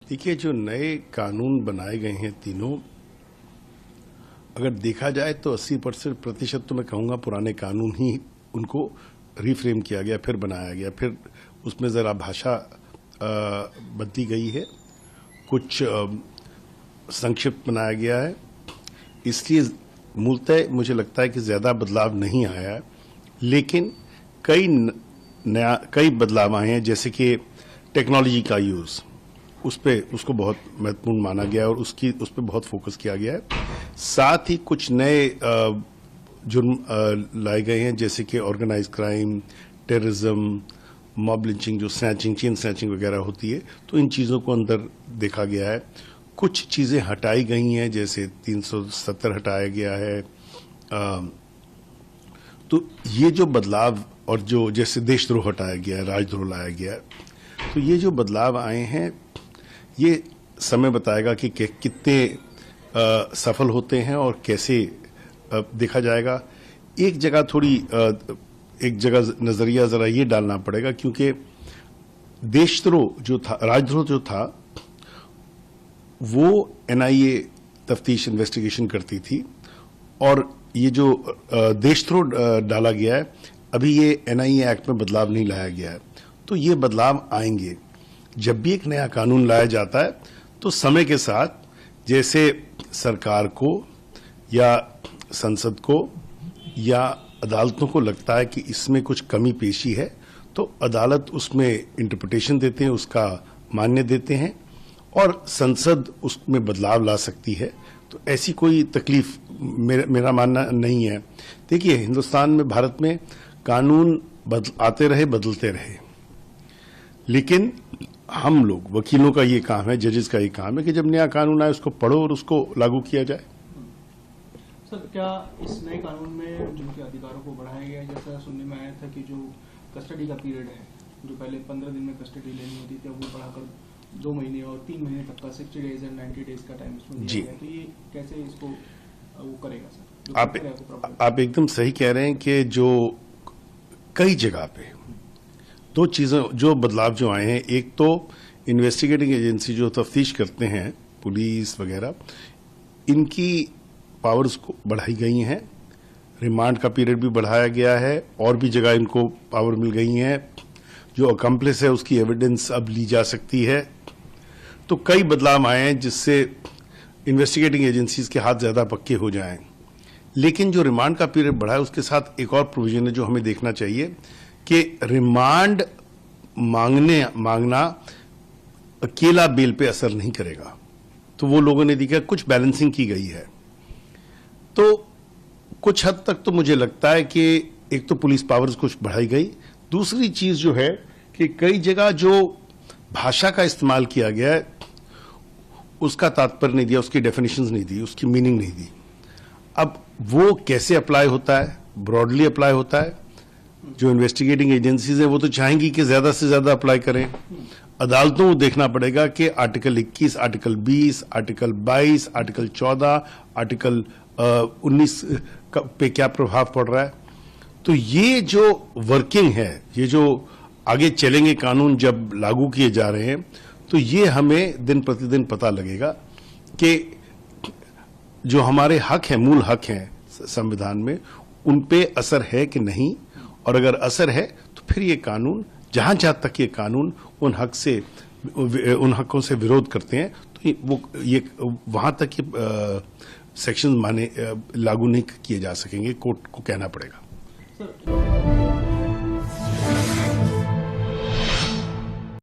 देखिए, जो नए कानून बनाए गए हैं तीनों, अगर देखा जाए तो 80% तो मैं कहूँगा पुराने कानून ही उनको रिफ्रेम किया गया, फिर बनाया गया, फिर उसमें ज़रा भाषा बदली गई है, कुछ संक्षिप्त बनाया गया है। इसलिए मूलतः मुझे लगता है कि ज़्यादा बदलाव नहीं आया है, लेकिन कई बदलाव आए हैं, जैसे कि टेक्नोलॉजी का यूज़, उसको बहुत महत्वपूर्ण माना गया है और उस पर बहुत फोकस किया गया है। साथ ही कुछ नए जुर्म लाए गए हैं, जैसे कि organise crime, terrorism, mob lynching, जो स्नैचिंग, चेन स्नैचिंग वगैरह होती है, तो इन चीज़ों को अंदर देखा गया है। कुछ चीज़ें हटाई गई हैं, जैसे 370 हटाया गया है। तो ये जो बदलाव, और जो जैसे देशद्रोह हटाया गया है, राजद्रोह लाया गया है, तो ये जो बदलाव आए हैं, ये समय बताएगा कि कितने सफल होते हैं और कैसे देखा जाएगा। एक जगह नजरिया जरा ये डालना पड़ेगा, क्योंकि देशद्रोह जो था, राजद्रोह जो था, वो एनआईए तफ्तीश इन्वेस्टिगेशन करती थी, और ये जो देशद्रोह डाला गया है, अभी ये एनआईए एक्ट में बदलाव नहीं लाया गया है। तो ये बदलाव आएंगे। जब भी एक नया कानून लाया जाता है तो समय के साथ, जैसे सरकार को या संसद को या अदालतों को लगता है कि इसमें कुछ कमी पेशी है, तो अदालत उसमें इंटरप्रिटेशन देते हैं, उसका मान्य देते हैं, और संसद उसमें बदलाव ला सकती है। तो ऐसी कोई तकलीफ मेरा मानना नहीं है। देखिए, हिंदुस्तान में, भारत में कानून आते रहे, बदलते रहे, लेकिन हम लोग, वकीलों का ये काम है, जजेस का ये काम है कि जब नया कानून आए उसको पढ़ो और उसको लागू किया जाए। सर, क्या इस नए कानून में जिनके अधिकारों को बढ़ाया गया है, जैसा सुनने में आया था कि जो कस्टडी का पीरियड है, जो पहले 15 दिन में कस्टडी लेनी होती थी, अब वो बढ़ाकर 2 महीने और 3 महीने तक का 60 डेज एंड 90 डेज का टाइम इसमें दिया गया है। तो ये कैसे इसको वो करेगा सर? आप एकदम सही कह रहे हैं कि जो कई जगह पे दो चीजें, जो बदलाव जो आए हैं, एक तो इन्वेस्टिगेटिंग एजेंसी जो तफ्तीश करते हैं, पुलिस वगैरह, इनकी पावर्स को बढ़ाई गई हैं, रिमांड का पीरियड भी बढ़ाया गया है, और भी जगह इनको पावर मिल गई हैं। जो अकम्प्लिस है उसकी एविडेंस अब ली जा सकती है। तो कई बदलाव आए हैं जिससे इन्वेस्टिगेटिंग एजेंसीज के हाथ ज्यादा पक्के हो जाएं। लेकिन जो रिमांड का पीरियड बढ़ा है, उसके साथ एक और प्रोविजन है जो हमें देखना चाहिए कि रिमांड मांगना अकेला बेल पे असर नहीं करेगा। तो वो लोगों ने देखा, कुछ बैलेंसिंग की गई है। तो कुछ हद तक तो मुझे लगता है कि एक तो पुलिस पावर्स कुछ बढ़ाई गई, दूसरी चीज जो है कि कई जगह जो भाषा का इस्तेमाल किया गया है, उसका तात्पर्य नहीं दिया, उसकी डेफिनेशंस नहीं दी, उसकी मीनिंग नहीं दी। अब वो कैसे अप्लाई होता है? ब्रॉडली अप्लाई होता है। जो इन्वेस्टिगेटिंग एजेंसीज है वो तो चाहेंगी कि ज्यादा से ज्यादा अप्लाई करें। अदालतों को देखना पड़ेगा कि article 21, article 20, article 22, article 14, article 19 पे क्या प्रभाव पड़ रहा है। तो ये जो वर्किंग है, ये जो आगे चलेंगे कानून जब लागू किए जा रहे हैं, तो ये हमें दिन प्रतिदिन पता लगेगा कि जो हमारे हक हैं, मूल हक हैं संविधान में, उन पे असर है कि नहीं। और अगर असर है तो फिर ये कानून, जहां तक ये कानून उन उन हकों से विरोध करते हैं, तो ये वहां तक ये सेक्शन लागू नहीं किए जा सकेंगे, कोर्ट को कहना पड़ेगा।